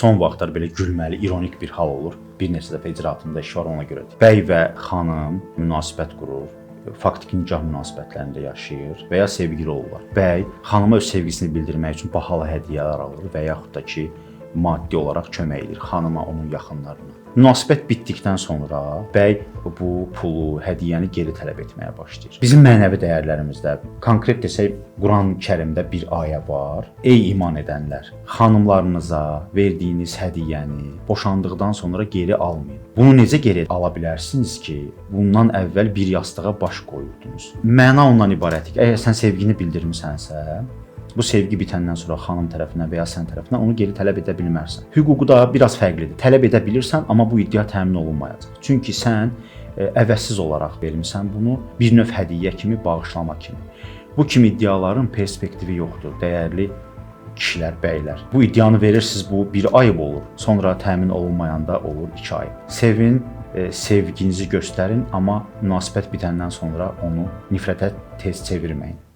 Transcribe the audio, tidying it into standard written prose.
son vaxtlar belə gülməli, ironik bir hal olur. Bir neçə dəfə icraatında iş var, ona görə. Bəy və xanım münasibət qurur. Faktiki nikah münasibətlərində yaşayır və ya sevgili olurlar. Bəy xanıma öz sevgisini bildirmək üçün bahalı hədiyyələr alır və yaxud da ki, maddi olaraq kömək edir xanıma, onun yaxınlarına. Münasibət bitdikdən sonra bəy bu pulu, hədiyyəni geri tələb etməyə başlayır. Bizim mənəvi dəyərlərimizdə, konkret desək, Quran-Kərimdə bir ayə var. Ey iman edənlər, xanımlarınıza verdiyiniz hədiyyəni boşandıqdan sonra geri almayın. Bunu necə geri ala bilərsiniz ki, bundan əvvəl bir yastığa baş qoyurdunuz? Məna ondan ibarətdir ki, əgər sən sevgini bildirmisənsə, bu sevgi bitəndən sonra xanım tərəfindən və ya sən tərəfindən onu geri tələb edə bilmərsən. Hüququ da biraz fərqlidir. Tələb edə bilirsən, amma bu iddia təmin olunmayacaq. Çünki sən əvəzsiz olaraq vermisən bunu bir növ hədiyyə kimi, bağışlama kimi. Bu kimi iddiaların perspektivi yoxdur, dəyərli kişilər, bəylər. Bu iddianı verirsiniz, bu bir ayıb olur. Sonra təmin olunmayanda olur 2 ay. Sevin, sevginizi göstərin, amma münasibət bitəndən sonra onu nifrətə tez çevirməyin.